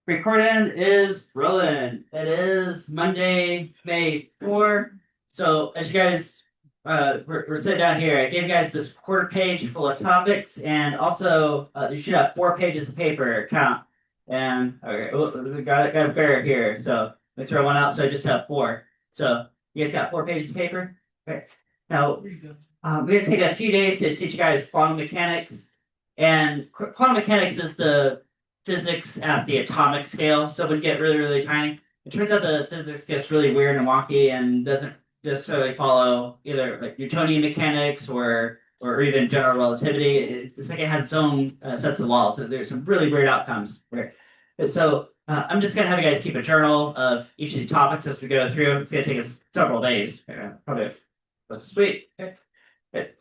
Recording is rolling. It is Monday, May 4. So as you guys we're sitting down here, I gave you guys this quarter page full of topics, and also you should have 4 pages of paper count. And okay, we got a bear here, so we throw one out, so I just have four. So you guys got 4 pages of paper? Okay. Now we're gonna take a few days to teach you guys quantum mechanics. And quantum mechanics is the physics at the atomic scale, so it would get really, really tiny. It turns out the physics gets really weird and wonky and doesn't necessarily follow either like Newtonian mechanics or even general relativity. It's like it had its own sets of laws. So there's some really weird outcomes. And so I'm just gonna have you guys keep a journal of each of these topics as we go through. It's gonna take us several days, probably. That's sweet. Okay.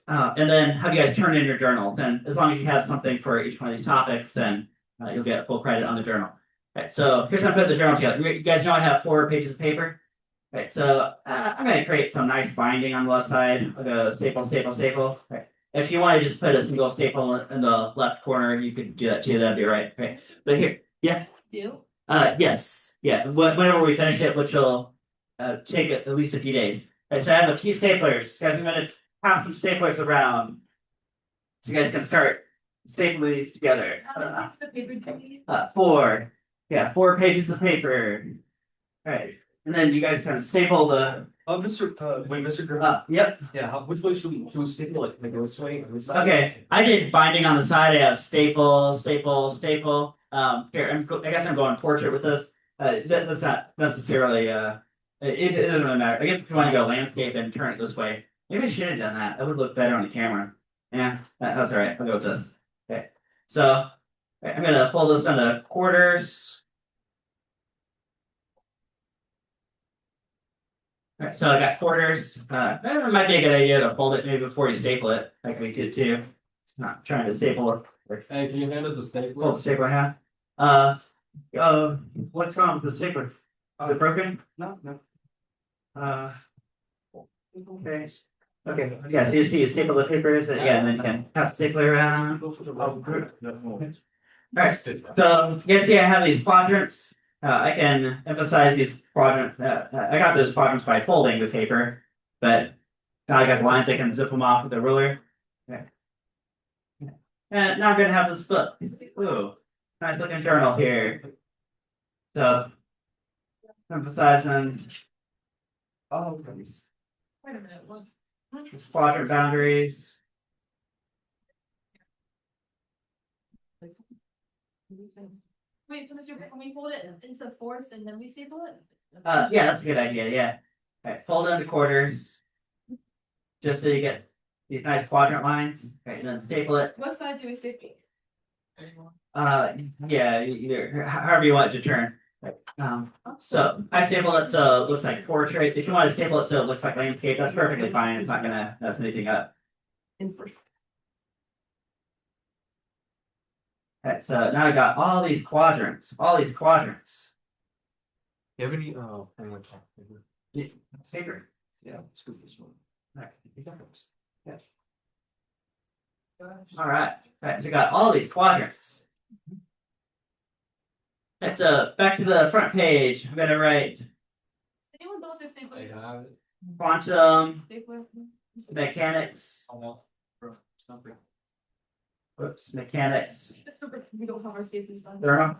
And then have you guys turn in your journals. And as long as you have something for each one of these topics, then you'll get full credit on the journal. Right, so here's how I put the journal together. You guys know I have 4 pages of paper. Right, so I'm going to create some nice binding on the left side. I'll go staple, staple, staple. Right. If you want to just put a single staple in the left corner, you could do that too. That'd be right. Right. But here, yeah. Do? Yes, yeah. Whenever we finish it, which will take at least a few days. Right, so I have a few staplers. Guys, I'm going to pass some staplers around, so you guys can start stapling these together. Four. Yeah, 4 pages of paper. Right. And then you guys kind of staple the. Mr. Griffin. Yep. Yeah, which way should we staple it? Like this way? This side? Okay. I did binding on the side. I have staple, staple, staple. Here, I guess I'm going portrait with this. That's not necessarily. It doesn't really matter. I guess if you want to go landscape and turn it this way, maybe I should have done that. That would look better on the camera. Yeah, that's all right. I'll go with this. Okay. So I'm gonna fold this into quarters. All right, so I got quarters. It might be a good idea to fold it maybe before you staple it, like we did too. Not trying to staple it. Hey, can you hand us the stapler? Fold the stapler in half. What's wrong with the stapler? Is it broken? No. Okay. Okay. Yeah. So you see, you staple the papers, yeah, and then you can pass the stapler around. Alright, so you can see I have these quadrants. I can emphasize these quadrants. I got those quadrants by folding the paper, but now I got the lines. I can zip them off with a ruler. Okay. And now I'm going to have this book. Ooh, nice looking journal here. So emphasizing all of these Wait a minute, what? quadrant boundaries. Wait, so Mr. Can we fold it into fourths and then we staple it? Yeah, that's a good idea. Yeah. All right, fold into quarters, just so you get these nice quadrant lines. Okay, and then staple it. What side do we staple? Yeah, either however you want it to turn. Right. So I staple it so it looks like portrait. If you want to staple it so it looks like landscape, that's perfectly fine. It's not gonna mess anything up. Right, so now I got all these quadrants. All these quadrants. You have any Paper. Yeah, let's go this one. All right. Yeah. All right. Right. So I got all these quadrants. Right, so back to the front page. I'm gonna write Anyone build their stapler? I have it. quantum Stapler? mechanics. Oh, no. Bro, something. Whoops, mechanics. Mr. Griffin, we don't have our staples done. Journal.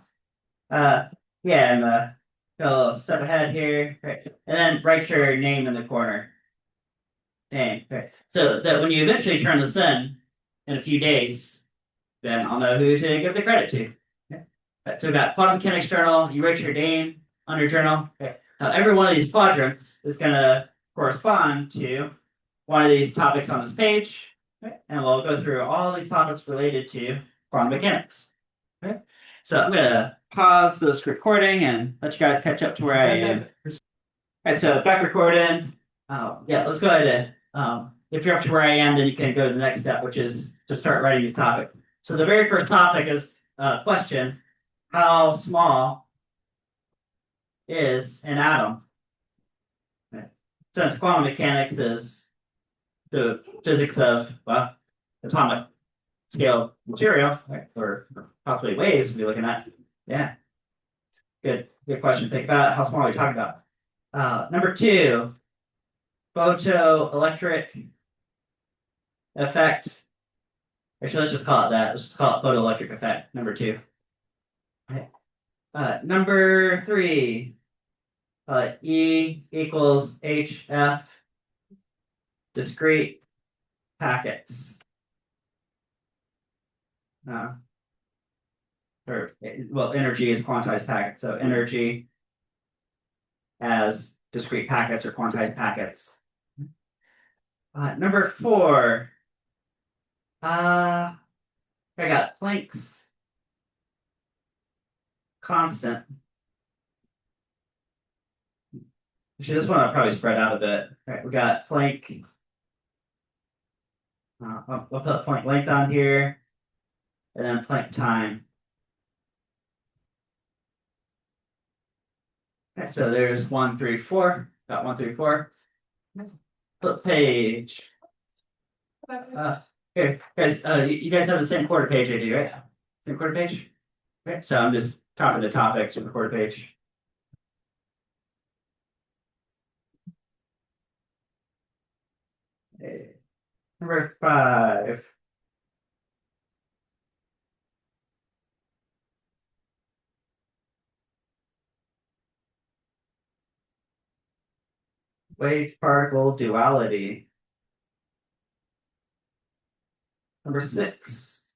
Yeah, and got a little step ahead here. Right. And then write your name in the corner. Name. Right. So that when you eventually turn this in a few days, then I'll know who to give the credit to. Okay. Right, so we got quantum mechanics journal. You write your name on your journal. Okay. Now every one of these quadrants is going to correspond to one of these topics on this page. Okay. And we'll go through all these topics related to quantum mechanics. Okay. So I'm going to pause this recording and let you guys catch up to where I am. All right, so back recording. Yeah, let's go ahead and if you're up to where I am, then you can go to the next step, which is to start writing your topic. So the very first topic is a question: how small is an atom? Okay. Since quantum mechanics is the physics of atomic scale material, right, or possibly waves we're looking at. Yeah. good question. Think about how small are we talking about. Number 2, photoelectric effect. Actually, let's just call it that. Let's just call it photoelectric effect. Number 2. Okay. Number 3, E equals HF discrete packets. Energy is quantized packets. So energy as discrete packets or quantized packets. Number 4, I got Planck's constant. Actually, this one I'll probably spread out a bit. All right, we got Planck. I'll put Planck length on here, and then Planck time. Okay, so there's 1, 3, 4. Got 1, 3, 4. Flip page. Here, guys. You guys have the same quarter page I do, right? Same quarter page. Okay, so I'm just talking the topics from the quarter page. Okay. Number 5. Wave particle duality. Number 6.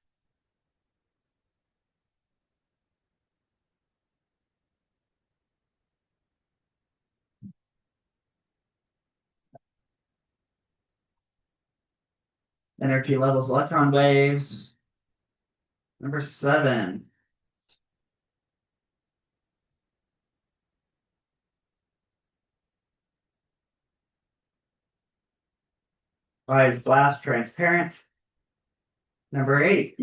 Energy levels, electron waves. Number 7. Why is glass transparent? Number 8.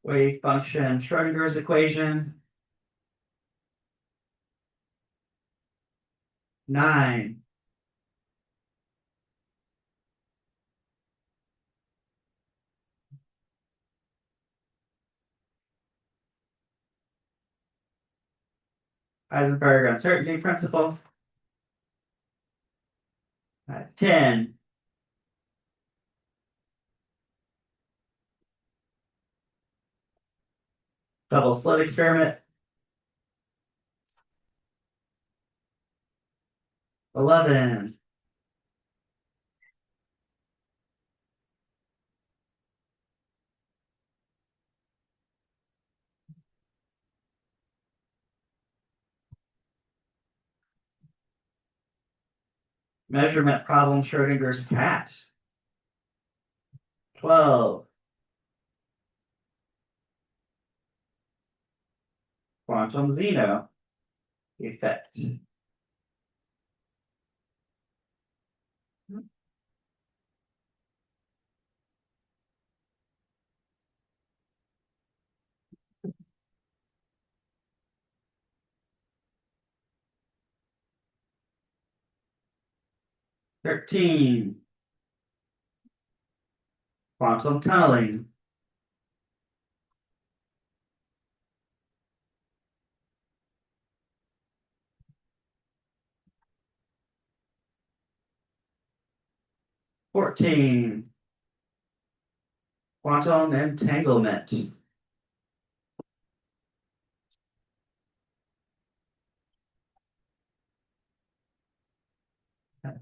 Wave function, Schrodinger's equation. 9. Heisenberg uncertainty principle. 10. Double slit experiment. 11. Measurement problem, Schrodinger's cat. 12. Quantum Zeno effect. 13. Quantum tunneling. 14. Quantum entanglement.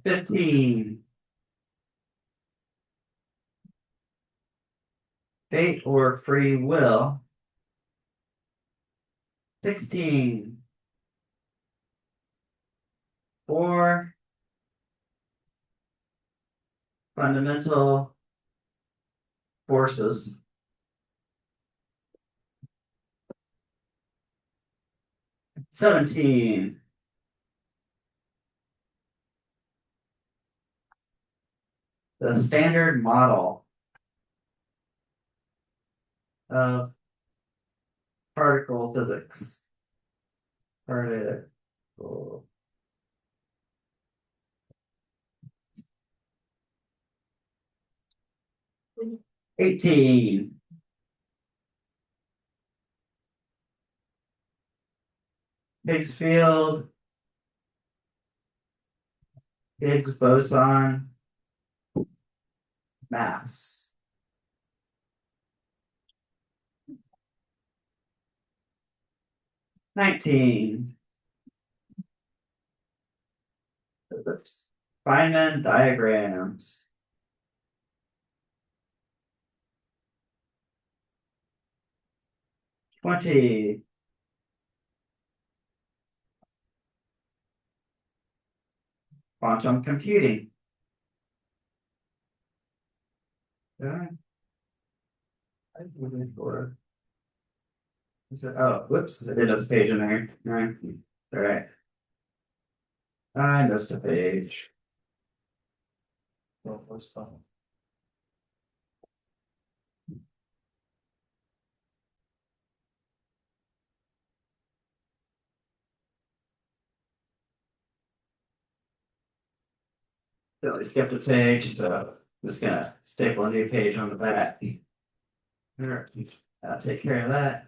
15. Fate or free will. 16. 4 fundamental forces. 17. The standard model of particle physics. Particle. 18. Higgs field. Higgs boson. Mass. 19. Oops. Feynman diagrams. 20. Quantum computing. Yeah. I'm moving forward. Oh, whoops, I did this page in there. All right. I missed a page. Well, what's fun? So I skipped a page, so I'm just gonna staple a new page on the back. There, I'll take care of that.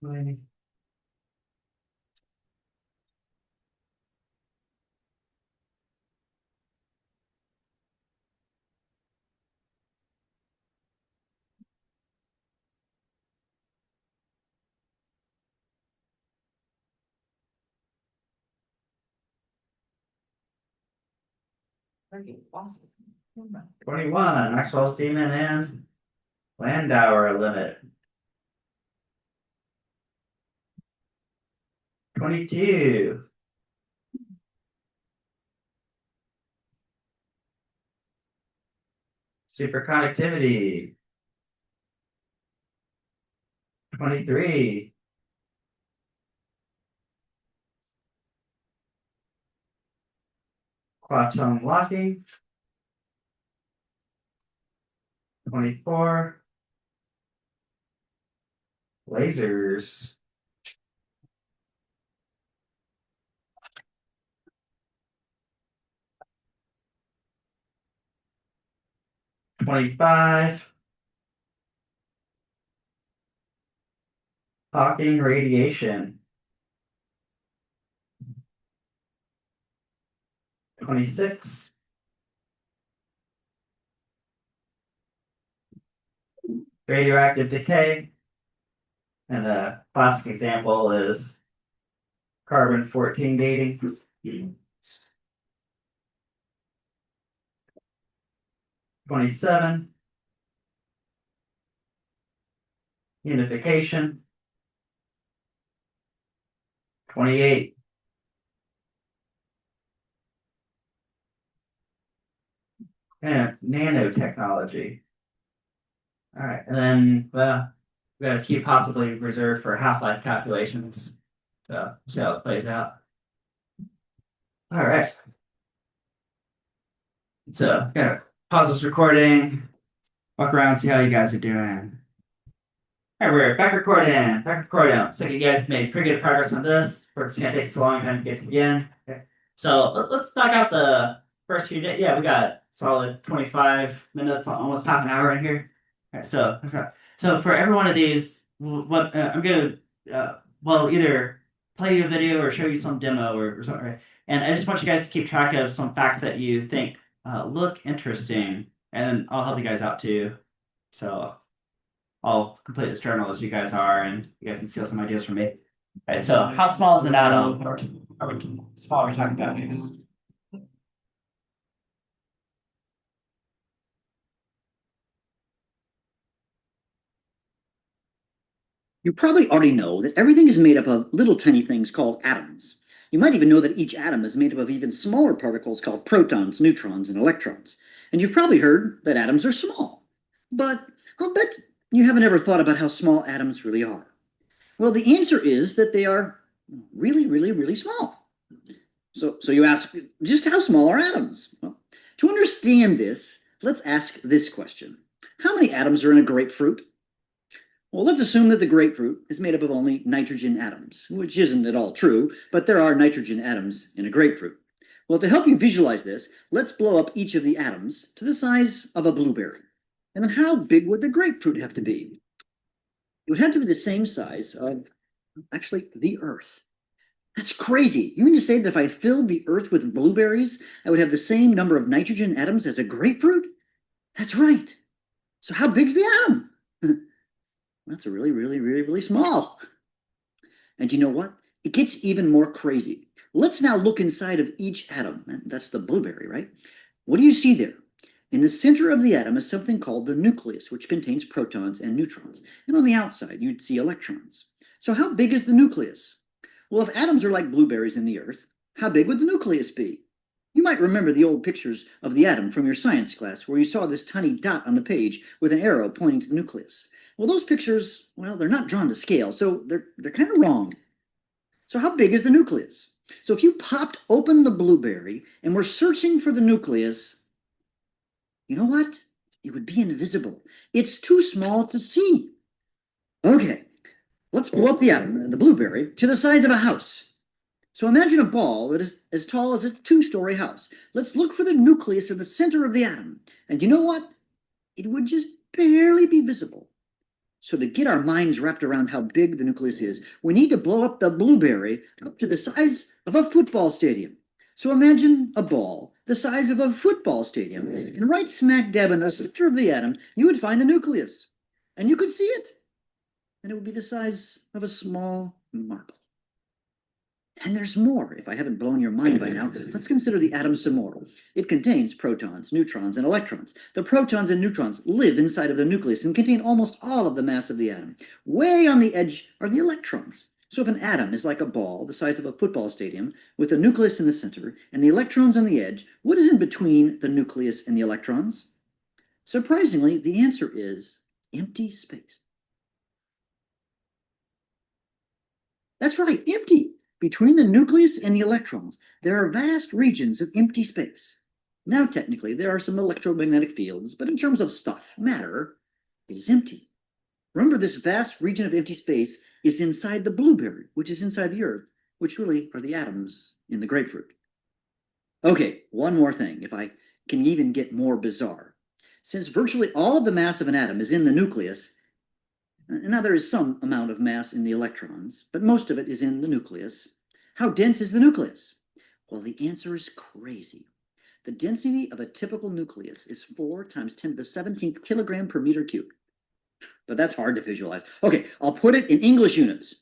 20. 21, Maxwell's demon and Landauer limit. 22. Superconductivity. 23. Quantum locking. 24. Lasers. 25. Hawking radiation. 26. Radioactive decay. And a classic example is carbon-14 dating. 27. Unification. 28. And nanotechnology. All right, and then we got a few possibly reserved for half-life calculations. So see how this plays out. All right. So gonna pause this recording, walk around, see how you guys are doing. All right, we're back recording. Back recording. Looks like you guys made pretty good progress on this. It's gonna take us a long time to get to the end. Okay. So let's knock out the first few days. Yeah, we got solid 25 minutes, almost half an hour in here. All right, so that's right. So for every one of these, what I'm gonna either play you a video or show you some demo or something. Right? And I just want you guys to keep track of some facts that you think look interesting, and I'll help you guys out too. So I'll complete this journal as you guys are, and you guys can steal some ideas from me. All right, so how small is an atom? How small are we talking about here? You probably already know that everything is made up of little tiny things called atoms. You might even know that each atom is made up of even smaller particles called protons, neutrons, and electrons. And you've probably heard that atoms are small. But I'll bet you haven't ever thought about how small atoms really are. Well, the answer is that they are really, really, really small. So you ask, just how small are atoms? Well, to understand this, let's ask this question. How many atoms are in a grapefruit? Well, let's assume that the grapefruit is made up of only nitrogen atoms, which isn't at all true, but there are nitrogen atoms in a grapefruit. Well, to help you visualize this, let's blow up each of the atoms to the size of a blueberry. And then how big would the grapefruit have to be? It would have to be the same size of, actually, the Earth. That's crazy. You mean to say that if I filled the Earth with blueberries, I would have the same number of nitrogen atoms as a grapefruit? That's right. So how big's the atom? That's a really, really, really, really small. And you know what? It gets even more crazy. Let's now look inside of each atom. And that's the blueberry, right? What do you see there? In the center of the atom is something called the nucleus, which contains protons and neutrons. And on the outside, you'd see electrons. So how big is the nucleus? Well, if atoms are like blueberries in the Earth, how big would the nucleus be? You might remember the old pictures of the atom from your science class where you saw this tiny dot on the page with an arrow pointing to the nucleus. Well, those pictures, well, they're not drawn to scale, so they're kind of wrong. So how big is the nucleus? So if you popped open the blueberry and were searching for the nucleus, you know what? It would be invisible. It's too small to see. Okay, let's blow up the atom, the blueberry, to the size of a house. So imagine a ball that is as tall as a two-story house. Let's look for the nucleus in the center of the atom. And you know what? It would just barely be visible. So to get our minds wrapped around how big the nucleus is, we need to blow up the blueberry up to the size of a football stadium. So imagine a ball the size of a football stadium, and right smack dab in the center of the atom, you would find the nucleus. And you could see it. And it would be the size of a small marble. And there's more. If I haven't blown your mind by now, let's consider the atom some more. It contains protons, neutrons, and electrons. The protons and neutrons live inside of the nucleus and contain almost all of the mass of the atom. Way on the edge are the electrons. So if an atom is like a ball the size of a football stadium, with a nucleus in the center and the electrons on the edge, what is in between the nucleus and the electrons? Surprisingly, the answer is empty space. That's right, empty. Between the nucleus and the electrons, there are vast regions of empty space. Now, technically, there are some electromagnetic fields, but in terms of stuff, matter, it is empty. Remember, this vast region of empty space is inside the blueberry, which is inside the Earth, which really are the atoms in the grapefruit. Okay, one more thing, if I can even get more bizarre. Since virtually all of the mass of an atom is in the nucleus, now, there is some amount of mass in the electrons, but most of it is in the nucleus. How dense is the nucleus? Well, the answer is crazy. The density of a typical nucleus is 4 times 10 to the 17th kilogram per meter cubed. But that's hard to visualize. Okay, I'll put it in English units.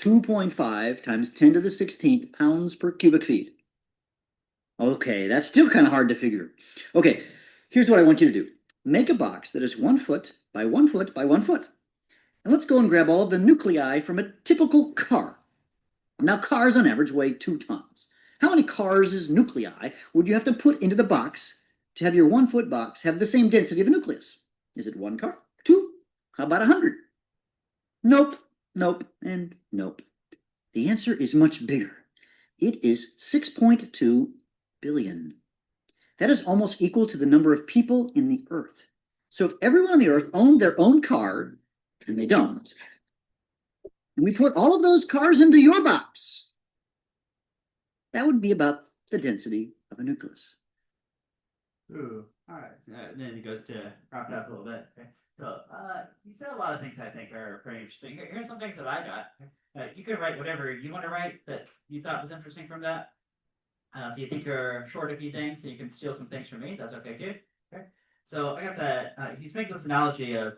2.5 times 10 to the 16th pounds per cubic feet. Okay, that's still kind of hard to figure. Okay, here's what I want you to do. Make a box that is 1 foot by 1 foot by 1 foot. And let's go and grab all of the nuclei from a typical car. Now, cars on average weigh 2 tons. How many cars' nuclei would you have to put into the box to have your 1 foot box have the same density of a nucleus? Is it 1 car? 2? How about 100? Nope, nope, and nope. The answer is much bigger. It is 6.2 billion. That is almost equal to the number of people in the Earth. So if everyone on the Earth owned their own car, and they don't, and we put all of those cars into your box, that would be about the density of a nucleus. Ooh, all right. Then it goes to wrap it up a little bit. Okay. So, you said a lot of things I think are pretty interesting. Here's some things that I got. You can write whatever you want to write that you thought was interesting from that. If you think you're short a few things, so you can steal some things from me, that's okay too. Okay. So I got that. He's making this analogy of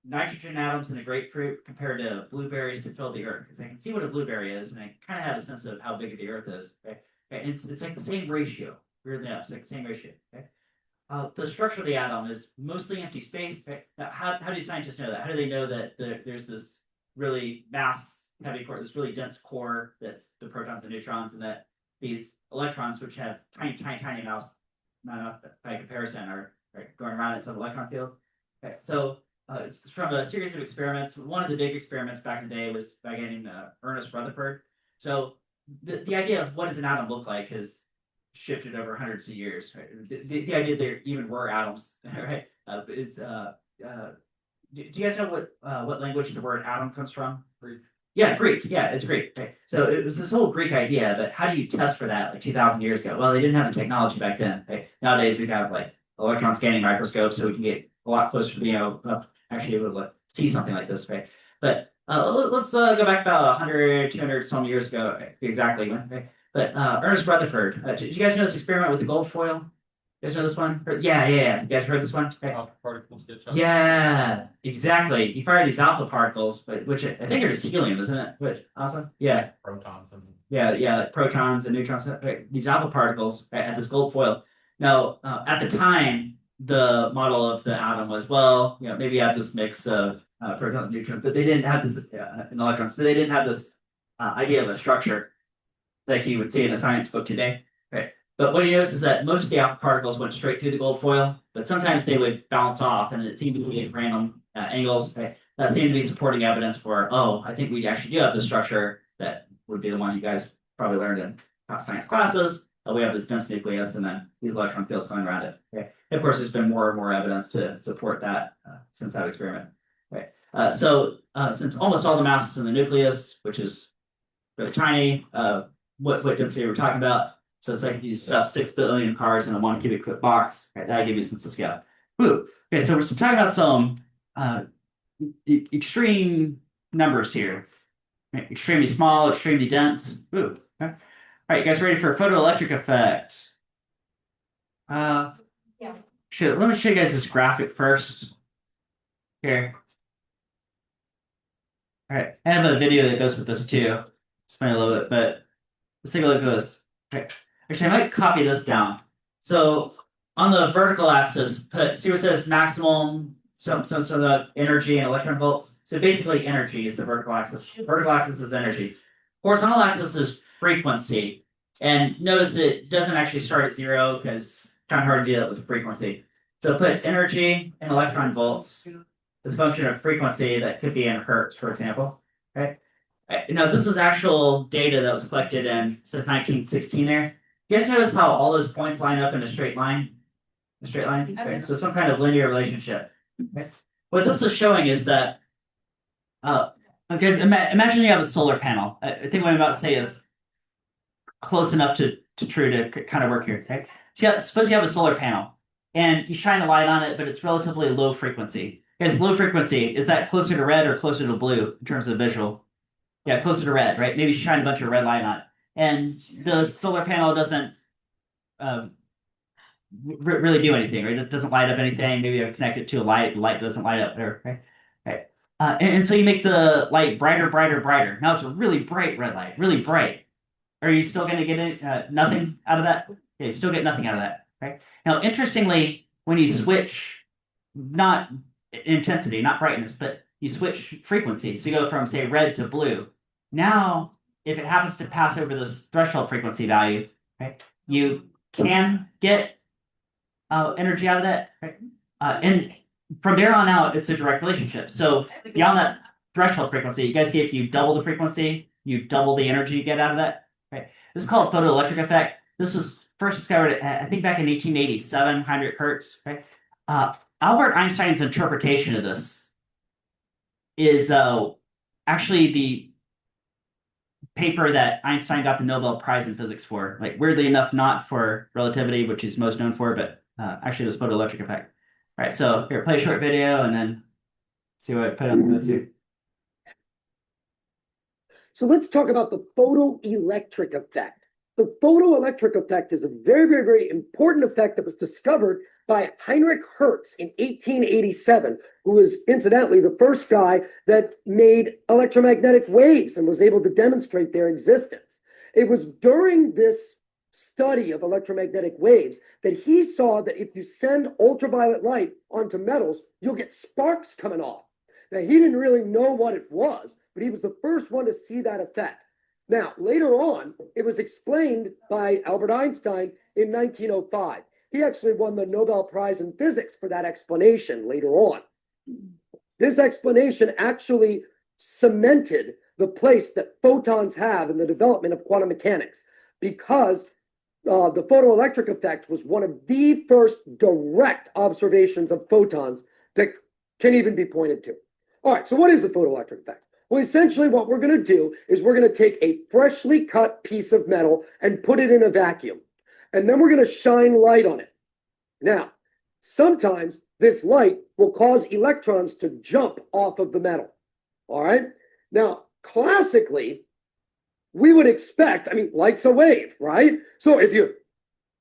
nitrogen atoms in a grapefruit compared to blueberries to fill the earth. Because I can see what a blueberry is, and I kind of have a sense of how big the earth is. Okay. And it's like the same ratio. Weirdly enough, it's like the same ratio. Okay. The structure of the atom is mostly empty space. Okay? Now, how do scientists know that? How do they know that there's this really heavy core, this really dense core that's the protons and neutrons, and that these electrons, which have tiny amounts, by comparison, are going around inside the electron field. Okay, so it's from a series of experiments. One of the big experiments back in the day was by getting Ernest Rutherford. So the idea of what does an atom look like has shifted over hundreds of years. Right? The idea there even were atoms, right? Do you guys know what language the word atom comes from? Greek. Yeah, Greek. Yeah, it's Greek. Okay. So it was this whole Greek idea, but how do you test for that like 2,000 years ago? Well, they didn't have the technology back then. Okay. Nowadays we have like electron scanning microscopes, so we can get a lot closer to being actually able to see something like this, right? But let's go back about 100, 200 some years ago, exactly. Okay. But Ernest Rutherford, did you guys know this experiment with the gold foil? You guys know this one? Yeah. You guys heard this one? Okay. Alpha particles get shot. Yeah, exactly. You fire these alpha particles, which I think are just helium, isn't it? But alpha? Yeah. Protons and. Yeah, like protons and neutrons. Right? These alpha particles at this gold foil. Now, at the time, the model of the atom was, well, maybe you have this mix of protons and neutrons, but they didn't have this in electrons. But they didn't have this idea of a structure like you would see in a science book today. Right? But what you notice is that most of the alpha particles went straight through the gold foil, but sometimes they would bounce off, and it seemed to be at random angles. Right? That seemed to be supporting evidence for, I think we actually do have the structure that would be the one you guys probably learned in science classes. We have this dense nucleus, and then these electron fields going around it. Okay? And of course, there's been more and more evidence to support that since that experiment. Right? So since almost all the mass is in the nucleus, which is really tiny, what density we're talking about? So it's like you stuff 6 billion cars in a 1 cubic foot box. Right? That'll give you a sense of scale. Woo. Okay, so we're talking about some extreme numbers here. Right? Extremely small, extremely dense. Woo. Okay. All right, you guys ready for photoelectric effects? Yeah. Let me show you guys this graphic first. Here. All right, I have a video that goes with this too. Explain a little bit, but let's take a look at this. Okay. Actually, I might copy this down. So on the vertical axis, see what it says maximum, some of the energy and electron volts. So basically, energy is the vertical axis. Vertical axis is energy. Horizontal axis is frequency. And notice it doesn't actually start at 0 because it's kind of hard to do that with frequency. So put energy in electron volts as a function of frequency that could be in hertz, for example. Okay. Now this is actual data that was collected in, it says 1916 there. You guys notice how all those points line up in a straight line? Okay. So some kind of linear relationship. Okay. What this is showing is that, imagine you have a solar panel. I think what I'm about to say is close enough to true to kind of work here. Okay? So suppose you have a solar panel and you shine a light on it, but it's relatively low frequency. It's low frequency. Is that closer to red or closer to blue in terms of visual? Yeah, closer to red, right? Maybe you shine a bunch of red light on it. And the solar panel doesn't really do anything, right? It doesn't light up anything. Maybe you connect it to a light. The light doesn't light up there, right? Right. And so you make the light brighter. Now it's a really bright red light, really bright. Are you still going to get nothing out of that? Yeah, you still get nothing out of that, right? Now, interestingly, when you switch, not intensity, not brightness, but you switch frequency, so you go from, say, red to blue. Now, if it happens to pass over this threshold frequency value, right, you can get energy out of that, right? And from there on out, it's a direct relationship. So beyond that threshold frequency, you guys see if you double the frequency, you double the energy you get out of that. Right. This is called photoelectric effect. This was first discovered, I think, back in 1887, Heinrich Hertz. Right. Albert Einstein's interpretation of this is actually the paper that Einstein got the Nobel Prize in Physics for. Like, weirdly enough, not for relativity, which he's most known for, but actually this photoelectric effect. All right. So here, play a short video and then see what I put on the notes here. So let's talk about the photoelectric effect. The photoelectric effect is a very important effect that was discovered by Heinrich Hertz in 1887, who was incidentally the first guy that made electromagnetic waves and was able to demonstrate their existence. It was during this study of electromagnetic waves that he saw that if you send ultraviolet light onto metals, you'll get sparks coming off. Now, he didn't really know what it was, but he was the first one to see that effect. Now, later on, it was explained by Albert Einstein in 1905. He actually won the Nobel Prize in Physics for that explanation later on. This explanation actually cemented the place that photons have in the development of quantum mechanics, because the photoelectric effect was one of the first direct observations of photons that can even be pointed to. All right, so what is the photoelectric effect? Well, essentially what we're going to do is we're going to take a freshly cut piece of metal and put it in a vacuum. And then we're going to shine light on it. Now, sometimes this light will cause electrons to jump off of the metal. All right? Now, classically, we would expect, I mean, light's a wave, right? So if you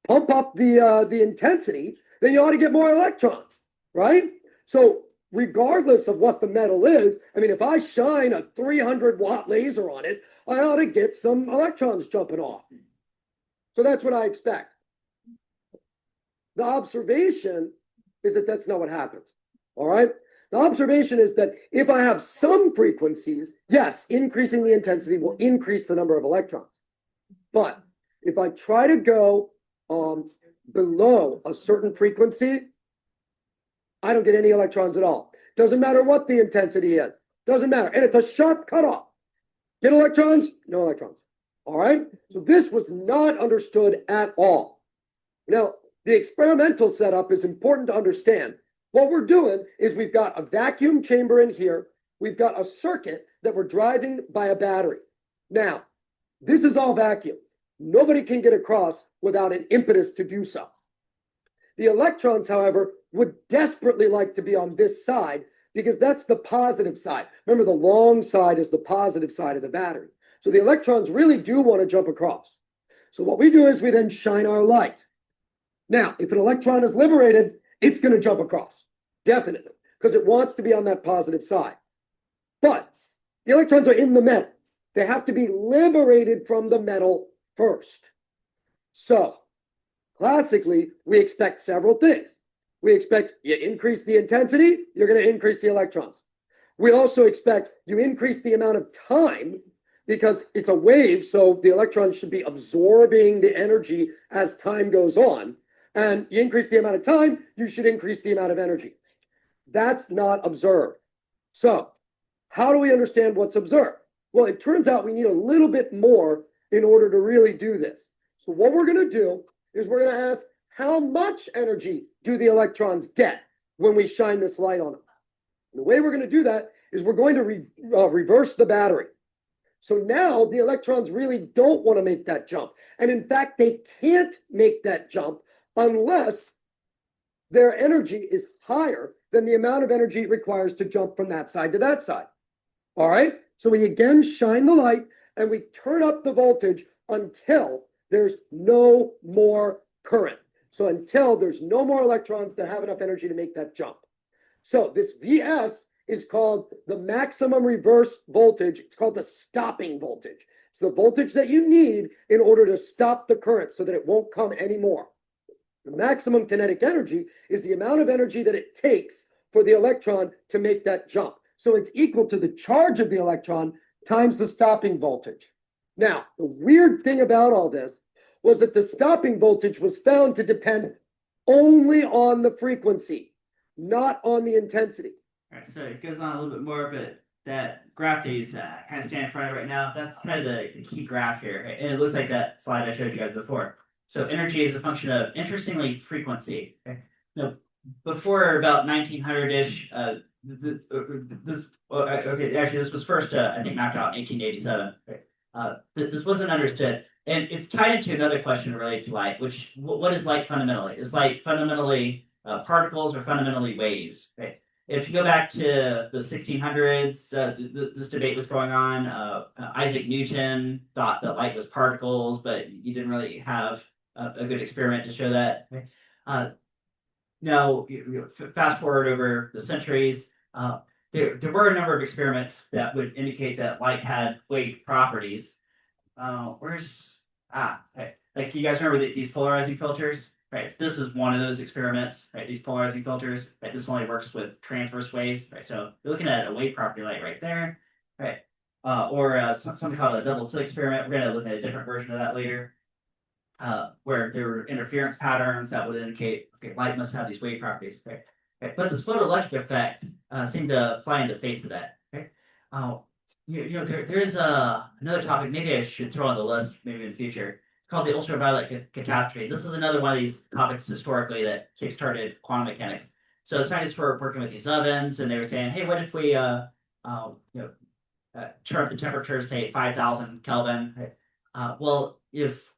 pump up the intensity, then you ought to get more electrons, right? So regardless of what the metal is, I mean, if I shine a 300-watt laser on it, I ought to get some electrons jumping off. So that's what I expect. The observation is that that's not what happens, all right? The observation is that if I have some frequencies, yes, increasing the intensity will increase the number of electrons. But if I try to go below a certain frequency, I don't get any electrons at all. Doesn't matter what the intensity is. Doesn't matter. And it's a sharp cutoff. Get electrons? No electrons. All right? So this was not understood at all. Now, the experimental setup is important to understand. What we're doing is we've got a vacuum chamber in here. We've got a circuit that we're driving by a battery. Now, this is all vacuum. Nobody can get across without an impetus to do so. The electrons, however, would desperately like to be on this side because that's the positive side. Remember, the long side is the positive side of the battery. So the electrons really do want to jump across. So what we do is we then shine our light. Now, if an electron is liberated, it's going to jump across, definitely, because it wants to be on that positive side. But the electrons are in the metal. They have to be liberated from the metal first. So, classically, we expect several things. We expect you increase the intensity, you're going to increase the electrons. We also expect you increase the amount of time because it's a wave, so the electrons should be absorbing the energy as time goes on. And you increase the amount of time, you should increase the amount of energy. That's not observed. So, how do we understand what's observed? Well, it turns out we need a little bit more in order to really do this. So what we're going to do is we're going to ask, how much energy do the electrons get when we shine this light on them? And the way we're going to do that is we're going to reverse the battery. So now the electrons really don't want to make that jump. And in fact, they can't make that jump unless their energy is higher than the amount of energy it requires to jump from that side to that side. All right? So we again shine the light and we turn up the voltage until there's no more current. So until there's no more electrons that have enough energy to make that jump. So this VS is called the maximum reverse voltage. It's called the stopping voltage. It's the voltage that you need in order to stop the current so that it won't come anymore. The maximum kinetic energy is the amount of energy that it takes for the electron to make that jump. So it's equal to the charge of the electron times the stopping voltage. Now, the weird thing about all this was that the stopping voltage was found to depend only on the frequency, not on the intensity. All right, so it goes on a little bit more, but that graph that he's kind of standing in front of right now, that's kind of the key graph here. Right? And it looks like that slide I showed you guys before. So energy is a function of, interestingly, frequency. Okay? Now, before about 1900-ish, this was first, I think, mapped out in 1887. Okay? This wasn't understood. And it's tied into another question related to light, which, what is light fundamentally? Is light fundamentally particles or fundamentally waves? Okay? If you go back to the 1600s, this debate was going on. Isaac Newton thought that light was particles, but you didn't really have a good experiment to show that. Now, fast forward over the centuries, there were a number of experiments that would indicate that light had wave properties. Like you guys remember these polarizing filters? Right, this is one of those experiments, right? These polarizing filters, right? This only works with transverse waves, right? So you're looking at a wave property light right there, right? or something called a double slit experiment. We're going to look at a different version of that later, where there were interference patterns that would indicate okay, light must have these wave properties. Right? Okay, but this photoelectric effect seemed to fly in the face of that. Right? There's another topic. Maybe I should throw on the list. Maybe in the future. It's called the ultraviolet catastrophe. This is another one of these topics historically that kickstarted quantum mechanics. So scientists were working with these ovens, and they were saying, "Hey, what if we, turn up the temperature, say 5,000 Kelvin?" Right? Well, if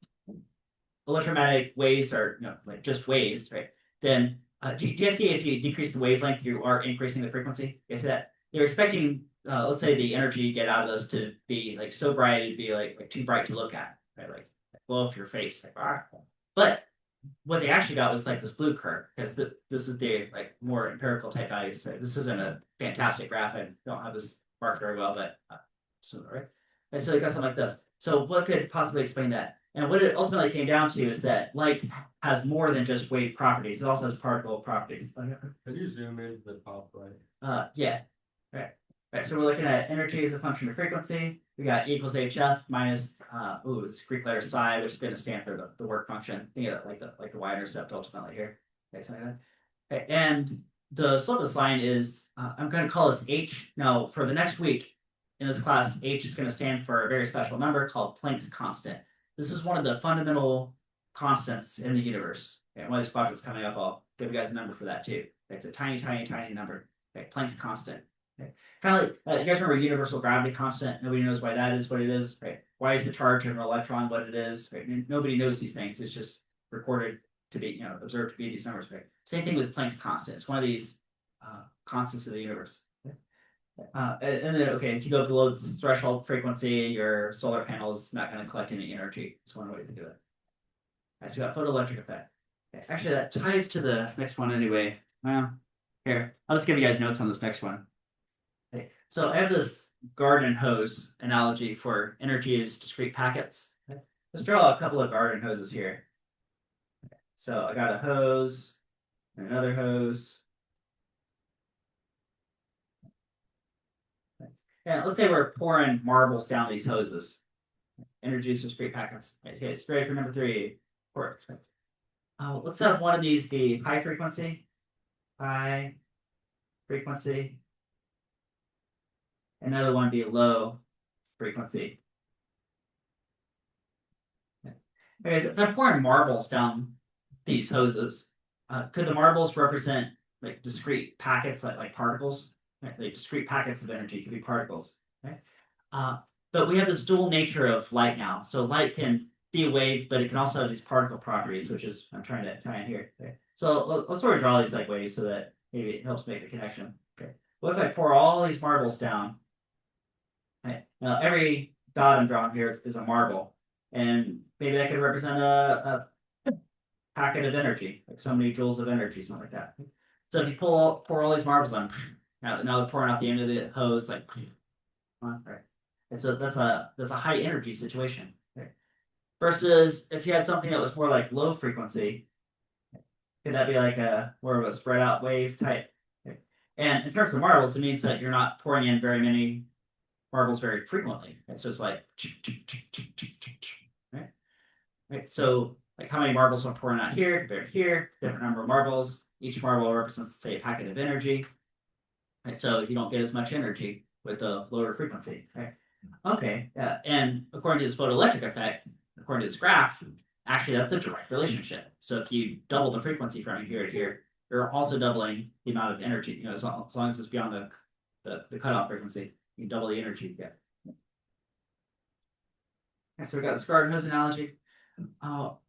electromagnetic waves are like just waves, right? Then do you guys see if you decrease the wavelength, you are increasing the frequency? You see that? They're expecting, let's say, the energy you get out of those to be like so bright it'd be like too bright to look at, right? Like blow up your face, like ah. But what they actually got was like this blue curve because this is the like more empirical type values. Right? This isn't a fantastic graph. I don't have this marked very well, but so right. And so they got something like this. So what could possibly explain that? And what it ultimately came down to is that light has more than just wave properties. It also has particle properties. Could you zoom in to the top right? Yeah. Right. So we're looking at energy as a function of frequency. We got E equals HF minus this Greek letter psi, which is going to stand for the work function. Think of it like the y-intercept ultimately here. Okay, something like that. Okay, and the slope of this line is I'm going to call this H. Now for the next week in this class, H is going to stand for a very special number called Planck's constant. This is one of the fundamental constants in the universe. Okay, one of these projects coming up, I'll give you guys a number for that too. It's a tiny, tiny, tiny number. Okay, Planck's constant. Okay. Kind of like you guys remember universal gravity constant. Nobody knows why that is what it is, right? Why is the charge of an electron what it is? Right? Nobody knows these things. It's just recorded to be, observed to be these numbers, right? Same thing with Planck's constant. It's one of these constants of the universe. Okay. And then, okay, if you go below the threshold frequency, your solar panel is not going to collect any energy. It's one way to do it. Right, so you got photoelectric effect. Okay. Actually, that ties to the next one anyway. Well, here, I'll just give you guys notes on this next one. Okay. So I have this garden hose analogy for energy as discrete packets. Okay. Let's draw a couple of garden hoses here. Okay. So I got a hose, and another hose. Yeah, let's say we're pouring marbles down these hoses. Energy as discrete packets. Okay, spray for number 3. Pour it. Let's have one of these be high frequency. High frequency. Another one be low frequency. Okay, if I'm pouring marbles down these hoses, could the marbles represent like discrete packets, like particles? Right? Like discrete packets of energy could be particles. Okay? But we have this dual nature of light now. So light can be a wave, but it can also have these particle properties, which is I'm trying to find here. Okay? So let's sort of draw these like waves so that maybe it helps make a connection. Okay. What if I pour all these marbles down? Right. Now every dot I'm drawing here is a marble, and maybe that could represent a packet of energy, like so many joules of energy, something like that. So if you pour all these marbles on, now they're pouring out the end of the hose, like, right. And so that's a high energy situation. Right? Versus if you had something that was more like low frequency, could that be like a more of a spread out wave type? Right? And in terms of marbles, it means that you're not pouring in very many marbles very frequently. It's just like, right? Right. So like how many marbles I'm pouring out here compared to here, different number of marbles. Each marble represents, say, a packet of energy. Right. So you don't get as much energy with the lower frequency. Right. Okay. And according to this photoelectric effect, according to this graph, actually that's a direct relationship. So if you double the frequency from here to here, you're also doubling the amount of energy. As long as it's beyond the cutoff frequency. You double the energy you get. Okay, so we got this garden hose analogy. Here, I'll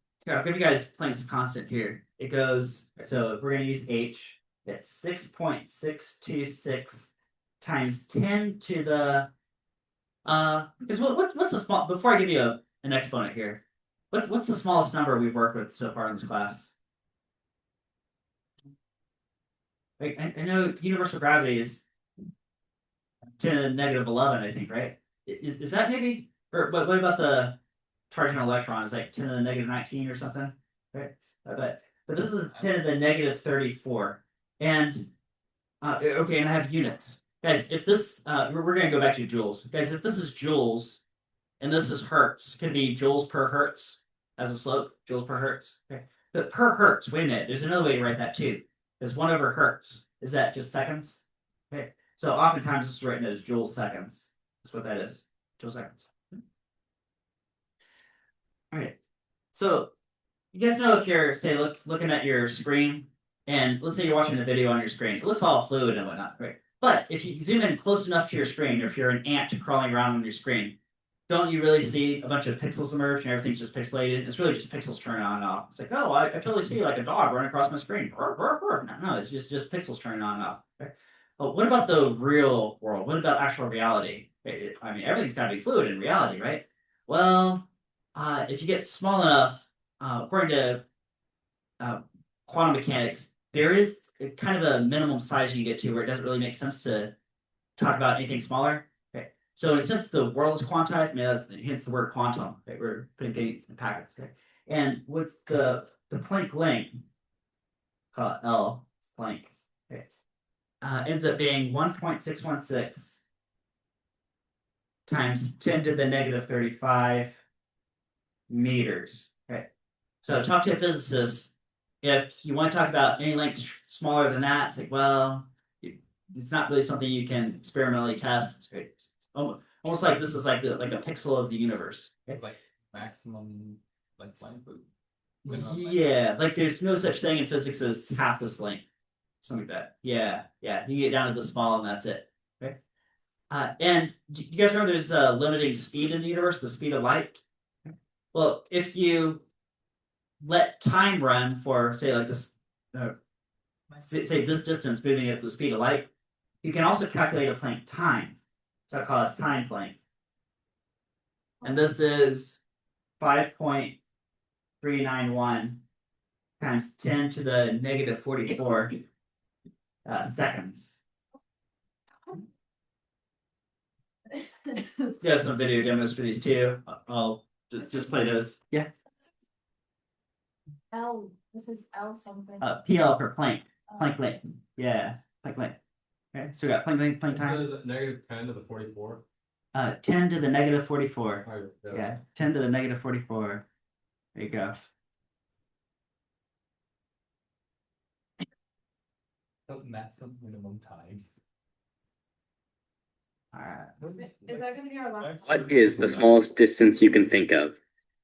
give you guys Planck's constant here. It goes, so we're going to use H. It's 6.626 times 10 to the, what's the small, before I give you an exponent here, what's the smallest number we've worked with so far in this class? I know universal gravity is 10 to the negative 11, I think, right? Is that maybe? Or what about the charging an electron? It's like 10 to the negative 19 or something, right? But this is 10 to the negative 34. And, okay, and I have units. guys, if this, we're gonna go back to joules. Guys, if this is joules and this is hertz, could be joules per hertz as a slope, joules per hertz. Okay. But per hertz, wait a minute, there's another way to write that too. There's 1 over hertz. Is that just seconds? Okay. So oftentimes it's written as joule seconds. That's what that is. Joule seconds. All right. So you guys know if you're, say, looking at your screen, and let's say you're watching a video on your screen, it looks all fluid and whatnot, right? But if you zoom in close enough to your screen, or if you're an ant crawling around on your screen, don't you really see a bunch of pixels emerge and everything's just pixelated? It's really just pixels turning on and off. It's like, oh, I totally see like a dog running across my screen. No, it's just pixels turning on and off. Okay? But what about the real world? What about actual reality? I mean, everything's got to be fluid in reality, right? Well, if you get small enough, according to quantum mechanics, there is kind of a minimum size you get to where it doesn't really make sense to talk about anything smaller. Okay. So in a sense, the world is quantized. I mean, that's hence the word quantum. Okay? We're putting things in packets. Okay. And with the Planck length, L Planck, okay, ends up being 1.616 times 10 to the negative 35 meters. Okay. So talk to a physicist. If you want to talk about any length smaller than that, it's like, well, it's not really something you can experimentally test. It's almost like this is like a pixel of the universe. Okay? Like maximum like length. Yeah, like there's no such thing in physics as half this length. Something like that. Yeah. You get down to the small and that's it. Okay. And do you guys remember there's a limiting speed in the universe, the speed of light? Well, if you let time run for, say, like this, say this distance moving at the speed of light, you can also calculate a Planck time. So I call it time Planck. And this is 5.391 times 10 to the negative 44 seconds. You have some video demos for these too. I'll just play those. Yeah. L, this is L something. PL per Planck. Planck length. Yeah. Planck length. Okay. So we got Planck length, Planck time. So negative 10 to the 44. 10 to the negative 44. Oh, Yeah. 10 to the negative 44. There you go. Maximum minimum time. All right. Is that gonna be our last? What is the smallest distance you can think of?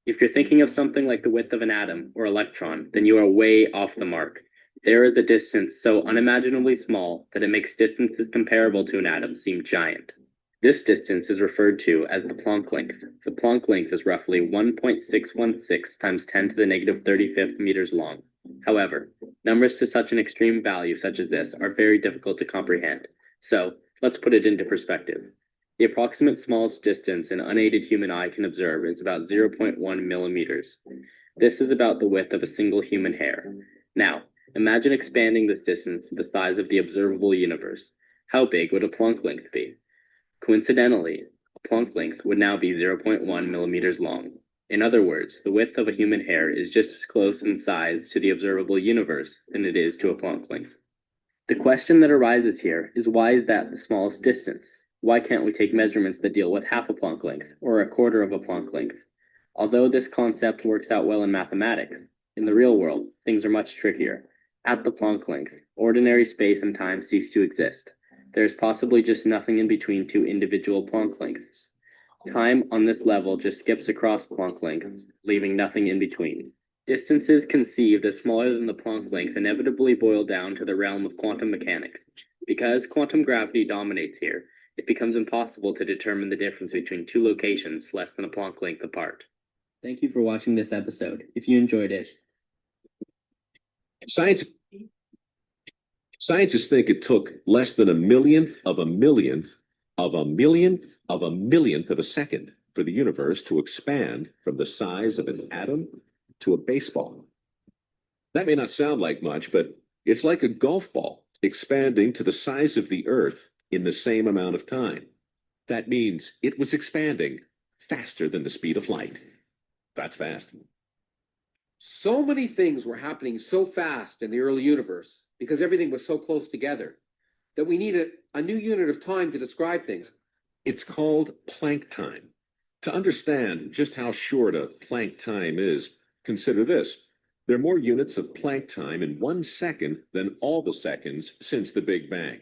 If you're thinking of something like the width of an atom or electron, then you are way off the mark. There is a distance so unimaginably small that it makes distances comparable to an atom seem giant. This distance is referred to as the Planck length. The Planck length is roughly 1.616 times 10 to the negative 35th meters long. However, numbers to such an extreme value such as this are very difficult to comprehend. So, let's put it into perspective. The approximate smallest distance an unaided human eye can observe is about 0.1 millimeters. This is about the width of a single human hair. Now, imagine expanding this distance to the size of the observable universe. How big would a Planck length be? Coincidentally, a Planck length would now be 0.1 millimeters long. In other words, the width of a human hair is just as close in size to the observable universe than it is to a Planck length. The question that arises here is, why is that the smallest distance? Why can't we take measurements that deal with half a Planck length or a quarter of a Planck length? Although this concept works out well in mathematics, in the real world, things are much trickier. At the Planck length, ordinary space and time cease to exist. There is possibly just nothing in between two individual Planck lengths. Time on this level just skips across Planck lengths, leaving nothing in between. Distances conceived as smaller than the Planck length inevitably boil down to the realm of quantum mechanics. Because quantum gravity dominates here, it becomes impossible to determine the difference between two locations less than a Planck length apart. Thank you for watching this episode. If you enjoyed it, Scientists think it took less than a millionth of a millionth of a millionth of a millionth of a second for the universe to expand from the size of an atom to a baseball. That may not sound like much, but it's like a golf ball expanding to the size of the Earth in the same amount of time. That means it was expanding faster than the speed of light. That's fast. So many things were happening so fast in the early universe because everything was so close together. that we need a new unit of time to describe things. It's called Planck time. To understand just how short a Planck time is, consider this. There are more units of Planck time in 1 second than all the seconds since the Big Bang.